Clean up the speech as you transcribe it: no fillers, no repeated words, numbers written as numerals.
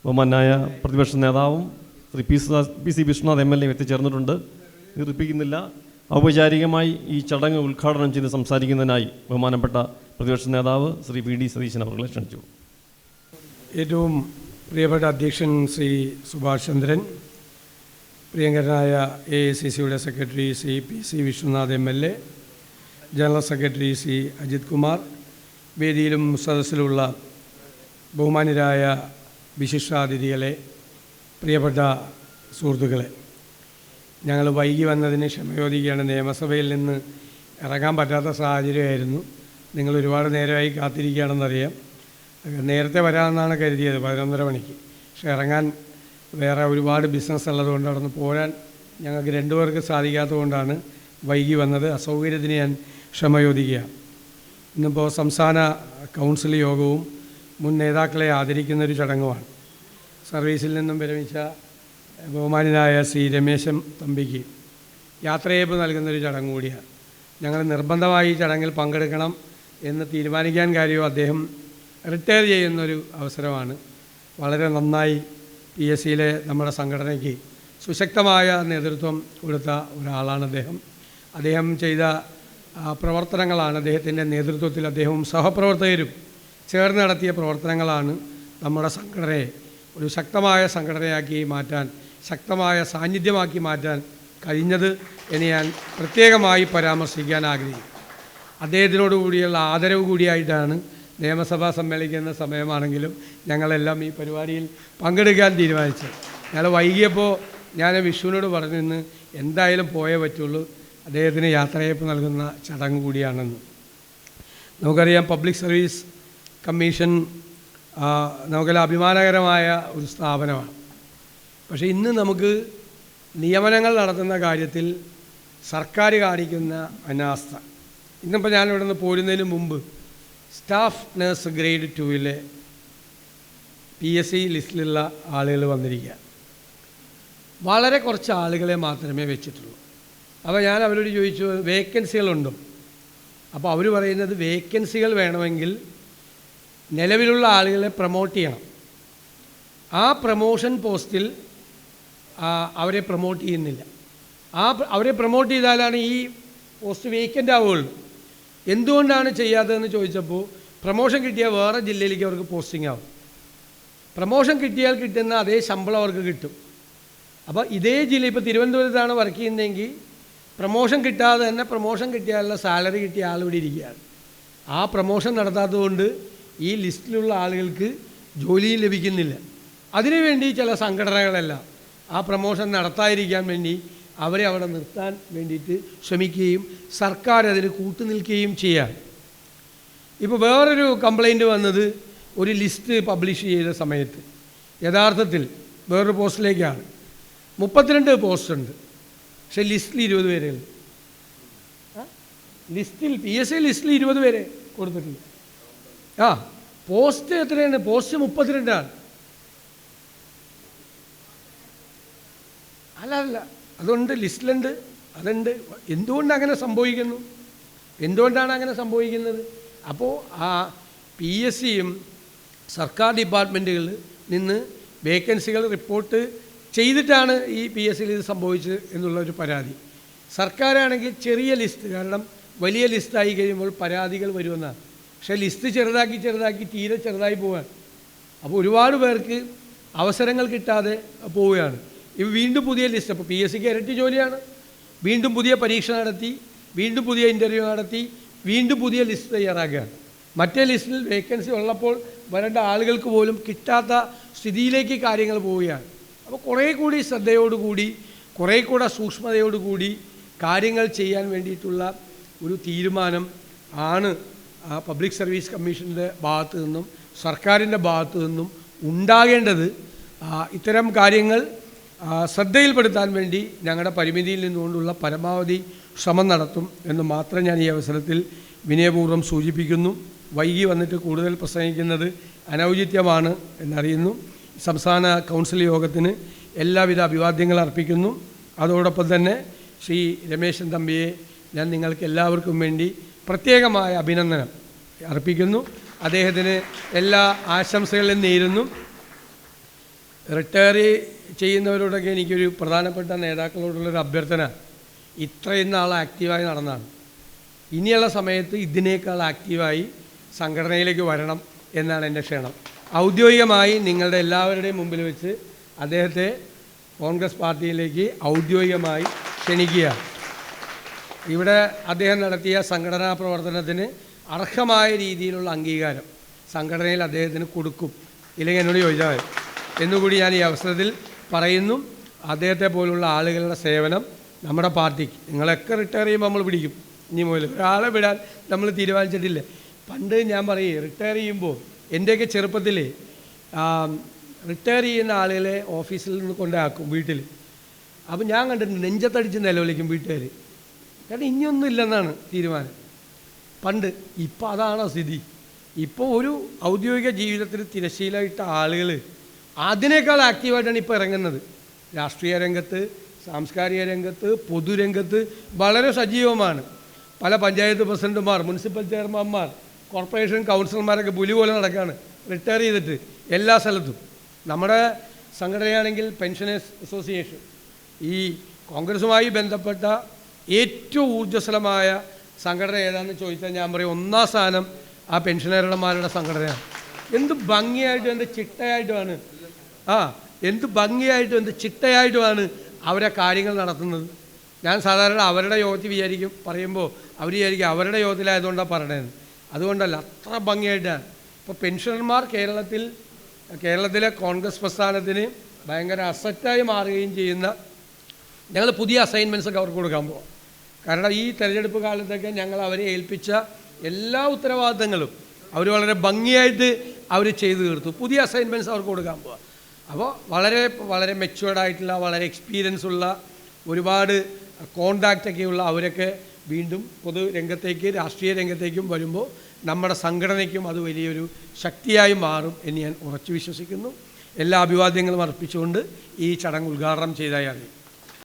ബഹുമാനായ പ്രതിപക്ഷ നേതാവും ശ്രീ പി.സി. വിശ്വനാഥ് MLA എത്തിച്ചേർന്നിട്ടുണ്ട്. നിർപ്പിക്കുന്നില്ല. ഔപചാരികമായി ഈ ചടങ്ങ് ഉദ്ഘാടനം ചെയ്ത് സംസാരിക്കുന്നതിനായി ബഹുമാനപ്പെട്ട പ്രതിപക്ഷ നേതാവ് ശ്രീ വി ഡി സതീശൻ അവരെ ക്ഷണിച്ചു. ഏറ്റവും പ്രിയപ്പെട്ട അധ്യക്ഷൻ ശ്രീ സുഭാഷ് ചന്ദ്രൻ, പ്രിയങ്കരനായ AICCയുടെ secretary Shri P.C. Vishwanath MLA, general secretary Shri Ajith Kumar, വേദിയിലും സദസ്സിലുള്ള ബഹുമാന്യരായ വിശിഷ്ടാതിഥികളെ, പ്രിയപ്പെട്ട സുഹൃത്തുക്കളെ, ഞങ്ങൾ വൈകി വന്നതിന് ക്ഷമയോദിക്കുകയാണ്. നിയമസഭയിൽ നിന്ന് ഇറങ്ങാൻ പറ്റാത്ത സാഹചര്യമായിരുന്നു. നിങ്ങൾ ഒരുപാട് നേരമായി കാത്തിരിക്കുകയാണെന്നറിയാം. നേരത്തെ വരാമെന്നാണ് കരുതിയത് 11:30 മണിക്ക്. പക്ഷേ ഇറങ്ങാൻ വേറെ ഒരുപാട് ബിസിനസ് ഉള്ളതുകൊണ്ട് അവിടെ നിന്ന് പോരാൻ ഞങ്ങൾക്ക് രണ്ടുപേർക്ക് സാധിക്കാത്തതുകൊണ്ടാണ് വൈകി വന്നത്. അസൗകര്യത്തിന് ഞാൻ ക്ഷമയോദിക്കുക. ഇന്നിപ്പോൾ സംസ്ഥാന കൗൺസിൽ യോഗവും മുൻ നേതാക്കളെ ആദരിക്കുന്നൊരു ചടങ്ങുമാണ്. സർവീസിൽ നിന്നും വിരമിച്ച ബഹുമാന്യനായ ശ്രീ രമേശൻ തമ്പിക്ക് യാത്രയയപ്പ് നൽകുന്നൊരു ചടങ്ങ് കൂടിയാണ്. ഞങ്ങൾ നിർബന്ധമായി ഈ ചടങ്ങിൽ പങ്കെടുക്കണം എന്ന് തീരുമാനിക്കാൻ കാര്യവും അദ്ദേഹം റിട്ടയർ ചെയ്യുന്നൊരു അവസരമാണ്. വളരെ നന്നായി PSCയിലെ നമ്മുടെ സംഘടനയ്ക്ക് സുശക്തമായ നേതൃത്വം കൊടുത്ത ഒരാളാണ് അദ്ദേഹം. അദ്ദേഹം ചെയ്ത പ്രവർത്തനങ്ങളാണ്, അദ്ദേഹത്തിൻ്റെ നേതൃത്വത്തിൽ അദ്ദേഹവും സഹപ്രവർത്തകരും ചേർന്ന് നടത്തിയ പ്രവർത്തനങ്ങളാണ് നമ്മുടെ സംഘടനയെ ഒരു ശക്തമായ സംഘടനയാക്കി മാറ്റാൻ, ശക്തമായ സാന്നിധ്യമാക്കി മാറ്റാൻ കഴിഞ്ഞത് എന്ന് ഞാൻ പ്രത്യേകമായി പരാമർശിക്കാൻ ആഗ്രഹിക്കുന്നു. അദ്ദേഹത്തിനോട് കൂടിയുള്ള ആദരവ് കൂടിയായിട്ടാണ് നിയമസഭ സമ്മേളിക്കുന്ന സമയമാണെങ്കിലും ഞങ്ങളെല്ലാം ഈ പരിപാടിയിൽ പങ്കെടുക്കാൻ തീരുമാനിച്ചത്. ഞങ്ങൾ വൈകിയപ്പോൾ ഞാൻ വിഷുവിനോട് പറഞ്ഞു, ഇന്ന് എന്തായാലും പോയേ പറ്റുള്ളൂ, അദ്ദേഹത്തിന് യാത്രയയപ്പ് നൽകുന്ന ചടങ്ങ് കൂടിയാണെന്ന്. നമുക്കറിയാം, പബ്ലിക് സർവീസ് കമ്മീഷൻ നമുക്കെല്ലാം അഭിമാനകരമായ ഒരു സ്ഥാപനമാണ്. പക്ഷേ ഇന്ന് നമുക്ക് നിയമനങ്ങൾ നടത്തുന്ന കാര്യത്തിൽ സർക്കാർ കാണിക്കുന്ന അനാസ്ഥ. ഇന്നിപ്പോൾ ഞാനിവിടെ നിന്ന് പോരുന്നതിന് മുമ്പ് സ്റ്റാഫ് നഴ്സ് ഗ്രേഡ് 2 PSC ലിസ്റ്റിലുള്ള ആളുകൾ വന്നിരിക്കുക. വളരെ കുറച്ച് ആളുകളെ മാത്രമേ വെച്ചിട്ടുള്ളൂ. അപ്പോൾ ഞാൻ അവരോട് ചോദിച്ചു, വേക്കൻസികളുണ്ടോ? അപ്പോൾ അവർ പറയുന്നത് വേക്കൻസികൾ വേണമെങ്കിൽ നിലവിലുള്ള ആളുകളെ പ്രൊമോട്ട് ചെയ്യണം. ആ പ്രൊമോഷൻ പോസ്റ്റിൽ അവരെ പ്രൊമോട്ട് ചെയ്യുന്നില്ല. അവരെ പ്രൊമോട്ട് ചെയ്താലാണ് ഈ പോസ്റ്റ് വേക്കൻ്റ് ആവുകയുള്ളൂ. എന്തുകൊണ്ടാണ് ചെയ്യാത്തതെന്ന് ചോദിച്ചപ്പോൾ പ്രൊമോഷൻ കിട്ടിയാൽ വേറെ ജില്ലയിലേക്ക് അവർക്ക് പോസ്റ്റിംഗ് ആവും. പ്രൊമോഷൻ കിട്ടിയാൽ കിട്ടുന്ന അതേ ശമ്പളം അവർക്ക് കിട്ടും. അപ്പോൾ ഇതേ ജില്ല, ഇപ്പോൾ തിരുവനന്തപുരത്താണ് വർക്ക് ചെയ്യുന്നതെങ്കിൽ പ്രൊമോഷൻ കിട്ടാതെ തന്നെ പ്രൊമോഷൻ കിട്ടിയാലുള്ള സാലറി കിട്ടിയ ആളിവിടെ ഇരിക്കുകയാണ്. ആ പ്രൊമോഷൻ നടത്താത്തതുകൊണ്ട് ഈ ലിസ്റ്റിലുള്ള ആളുകൾക്ക് ജോലിയും ലഭിക്കുന്നില്ല. അതിനുവേണ്ടി ചില സംഘടനകളെല്ലാം ആ പ്രൊമോഷൻ നടത്താതിരിക്കാൻ വേണ്ടി അവരെ അവിടെ നിർത്താൻ വേണ്ടിയിട്ട് ശ്രമിക്കുകയും സർക്കാർ അതിന് കൂട്ടുനിൽക്കുകയും ചെയ്യാം. ഇപ്പോൾ വേറൊരു കംപ്ലൈൻറ്റ് വന്നത് ഒരു ലിസ്റ്റ് പബ്ലിഷ് ചെയ്ത സമയത്ത് യഥാർത്ഥത്തിൽ വേറൊരു പോസ്റ്റിലേക്കാണ്. 32 പോസ്റ്റുണ്ട്, പക്ഷേ ലിസ്റ്റിൽ 20 പേരേ ഉള്ളൂ. ലിസ്റ്റിൽ PSC ലിസ്റ്റിൽ 20 പേരെ കൊടുത്തിട്ടില്ല. പോസ്റ്റ് എത്രയാണ്? പോസ്റ്റ് 32ആണ്. അല്ല, അതുകൊണ്ട് ലിസ്റ്റിലുണ്ട്, അതുണ്ട്. എന്തുകൊണ്ടാണ് അങ്ങനെ സംഭവിക്കുന്നത്? അപ്പോൾ ആ PSCയും സർക്കാർ ഡിപ്പാർട്ട്മെൻറ്റുകളിൽ നിന്ന് വേക്കൻസികൾ റിപ്പോർട്ട് ചെയ്തിട്ടാണ് ഈ PSCയിൽ ഇത് സംഭവിച്ചത് എന്നുള്ളൊരു പരാതി. സർക്കാരാണെങ്കിൽ ചെറിയ ലിസ്റ്റ്, കാരണം വലിയ ലിസ്റ്റായി കഴിയുമ്പോൾ പരാതികൾ വരുമെന്നാണ്. പക്ഷേ ലിസ്റ്റ് ചെറുതാക്കി തീരെ ചെറുതായി പോവുകയാണ്. അപ്പോൾ ഒരുപാട് പേർക്ക് അവസരങ്ങൾ കിട്ടാതെ പോവുകയാണ്. ഇവ വീണ്ടും പുതിയ ലിസ്റ്റ്, അപ്പോൾ PSCക്ക് ഇരട്ടി ജോലിയാണ്. വീണ്ടും പുതിയ പരീക്ഷ നടത്തി, വീണ്ടും പുതിയ ഇൻ്റർവ്യൂ നടത്തി, വീണ്ടും പുതിയ ലിസ്റ്റ് തയ്യാറാക്കുകയാണ്. മറ്റേ ലിസ്റ്റിൽ വേക്കൻസി ഉള്ളപ്പോൾ വരേണ്ട ആളുകൾക്ക് പോലും കിട്ടാത്ത സ്ഥിതിയിലേക്ക് കാര്യങ്ങൾ പോവുകയാണ്. അപ്പോൾ കുറേ കൂടി ശ്രദ്ധയോടുകൂടി, കുറേ കൂടെ സൂക്ഷ്മതയോടുകൂടി കാര്യങ്ങൾ ചെയ്യാൻ വേണ്ടിയിട്ടുള്ള ഒരു തീരുമാനം ആണ് പബ്ലിക് സർവീസ് കമ്മീഷൻ്റെ ഭാഗത്തു നിന്നും സർക്കാരിൻ്റെ ഭാഗത്തു നിന്നും ഉണ്ടാകേണ്ടത്. ഇത്തരം കാര്യങ്ങൾ ശ്രദ്ധയിൽപ്പെടുത്താൻ വേണ്ടി ഞങ്ങളുടെ പരിമിതിയിൽ നിന്നുകൊണ്ടുള്ള പരമാവധി ശ്രമം നടത്തും എന്ന് മാത്രം ഞാൻ ഈ അവസരത്തിൽ വിനയപൂർവ്വം സൂചിപ്പിക്കുന്നു. വൈകി വന്നിട്ട് കൂടുതൽ പ്രസംഗിക്കുന്നത് അനൗചിത്യമാണ് എന്നറിയുന്നു. സംസ്ഥാന കൗൺസിൽ യോഗത്തിന് എല്ലാവിധ അഭിവാദ്യങ്ങൾ അർപ്പിക്കുന്നു. അതോടൊപ്പം തന്നെ ശ്രീ രമേശൻ തമ്പിയെ ഞാൻ നിങ്ങൾക്ക് എല്ലാവർക്കും വേണ്ടി പ്രത്യേകമായ അഭിനന്ദനം അർപ്പിക്കുന്നു. അദ്ദേഹത്തിന് എല്ലാ ആശംസകളും നേരുന്നു. റിട്ടയർ ചെയ്യുന്നവരോടൊക്കെ എനിക്കൊരു പ്രധാനപ്പെട്ട നേതാക്കളോടുള്ളൊരു അഭ്യർത്ഥന, ഇത്രയും നാൾ ആക്റ്റീവായി നടന്നാണ്, ഇനിയുള്ള സമയത്ത് ഇതിനേക്കാൾ ആക്റ്റീവായി സംഘടനയിലേക്ക് വരണം എന്നാണ് എൻ്റെ ക്ഷണം. ഔദ്യോഗികമായി നിങ്ങളുടെ എല്ലാവരുടെയും മുമ്പിൽ വെച്ച് അദ്ദേഹത്തെ കോൺഗ്രസ് പാർട്ടിയിലേക്ക് ഔദ്യോഗികമായി ക്ഷണിക്കുക. ഇവിടെ അദ്ദേഹം നടത്തിയ സംഘടനാ പ്രവർത്തനത്തിന് അർഹമായ രീതിയിലുള്ള അംഗീകാരം സംഘടനയിൽ അദ്ദേഹത്തിന് കൊടുക്കും, ഇല്ലെങ്കിൽ എന്നോട് ചോദിച്ചാൽ മതി എന്നുകൂടി ഞാൻ ഈ അവസരത്തിൽ പറയുന്നു. അദ്ദേഹത്തെ പോലുള്ള ആളുകളുടെ സേവനം നമ്മുടെ പാർട്ടിക്ക്, നിങ്ങളൊക്കെ റിട്ടയർ ചെയ്യുമ്പോൾ നമ്മൾ പിടിക്കും, ഇനി മുതൽ ഒരാളെ വിടാൻ നമ്മൾ തീരുമാനിച്ചിട്ടില്ല. പണ്ട് ഞാൻ പറയേ, റിട്ടയർ ചെയ്യുമ്പോൾ എൻ്റെയൊക്കെ ചെറുപ്പത്തിൽ റിട്ടയർ ചെയ്യുന്ന ആളുകളെ ഓഫീസിൽ നിന്ന് കൊണ്ടാക്കും വീട്ടിൽ. അപ്പം ഞാൻ കണ്ടിട്ടുണ്ട് നെഞ്ചത്തടിച്ച് നിലവിളിക്കും വീട്ടുകാർ, കാരണം ഇനിയൊന്നും ഇല്ലെന്നാണ് തീരുമാനം പണ്ട്. ഇപ്പോൾ അതാണോ സ്ഥിതി? ഇപ്പോൾ ഒരു ഔദ്യോഗിക ജീവിതത്തിൽ തിരശ്ശീലമായിട്ട ആളുകൾ അതിനേക്കാൾ ആക്റ്റീവായിട്ടാണ് ഇപ്പോൾ ഇറങ്ങുന്നത്. രാഷ്ട്രീയ രംഗത്ത്, സാംസ്കാരിക രംഗത്ത്, പൊതുരംഗത്ത് വളരെ സജീവമാണ്. പല പഞ്ചായത്ത് പ്രസിഡന്റുമാർ, മുനിസിപ്പൽ ചെയർമാൻമാർ, കോർപ്പറേഷൻ കൗൺസിലർമാരൊക്കെ പുലി പോലെ നടക്കുകയാണ് റിട്ടയർ ചെയ്തിട്ട് എല്ലാ സ്ഥലത്തും. നമ്മുടെ സംഘടനയാണെങ്കിൽ പെൻഷനേഴ്സ് അസോസിയേഷൻ, ഈ കോൺഗ്രസുമായി ബന്ധപ്പെട്ട ഏറ്റവും ഊർജ്ജസ്വലമായ സംഘടന ഏതാണെന്ന് ചോദിച്ചാൽ ഞാൻ പറയും ഒന്നാം സ്ഥാനം ആ പെൻഷനർമാരുടെ സംഘടനയാണ്. എന്ത് ഭംഗിയായിട്ടും എന്ത് ചിട്ടയായിട്ടുമാണ് എന്ത് ഭംഗിയായിട്ടും എന്ത് ചിട്ടയായിട്ടുമാണ് അവരെ കാര്യങ്ങൾ നടത്തുന്നത്. ഞാൻ സാധാരണ അവരുടെ യോഗത്തിൽ പറയുമ്പോൾ അവർ വിചാരിക്കും അവരുടെ യോഗത്തിലായതുകൊണ്ടാണ് പറയണത്. അതുകൊണ്ടല്ല, അത്ര ഭംഗിയായിട്ടാണ്. ഇപ്പോൾ പെൻഷനർമാർ കേരളത്തിലെ കോൺഗ്രസ് പ്രസ്ഥാനത്തിന് ഭയങ്കര അസറ്റായി മാറുകയും ചെയ്യുന്ന, ഞങ്ങൾ പുതിയ അസൈൻമെൻറ്റ്സൊക്കെ അവർക്ക് കൊടുക്കാൻ പോകാം. കാരണം ഈ തെരഞ്ഞെടുപ്പ് കാലത്തൊക്കെ ഞങ്ങൾ അവരെ ഏൽപ്പിച്ച എല്ലാ ഉത്തരവാദിത്തങ്ങളും അവർ വളരെ ഭംഗിയായിട്ട് അവർ ചെയ്തു തീർത്തു. പുതിയ അസൈൻമെൻറ്റ്സ് അവർക്ക് കൊടുക്കാൻ പോകാം. അപ്പോൾ വളരെ മെച്യൂർഡായിട്ടുള്ള, വളരെ എക്സ്പീരിയൻസ് ഉള്ള, ഒരുപാട് കോണ്ടാക്റ്റൊക്കെയുള്ള അവരൊക്കെ വീണ്ടും പൊതുരംഗത്തേക്ക്, രാഷ്ട്രീയ രംഗത്തേക്കും വരുമ്പോൾ നമ്മുടെ സംഘടനയ്ക്കും അത് വലിയൊരു ശക്തിയായി മാറും എന്ന് ഞാൻ ഉറച്ചു വിശ്വസിക്കുന്നു. എല്ലാ അഭിവാദ്യങ്ങളും അർപ്പിച്ചുകൊണ്ട് ഈ ചടങ്ങ് ഉദ്ഘാടനം ചെയ്തതായി അറിയും.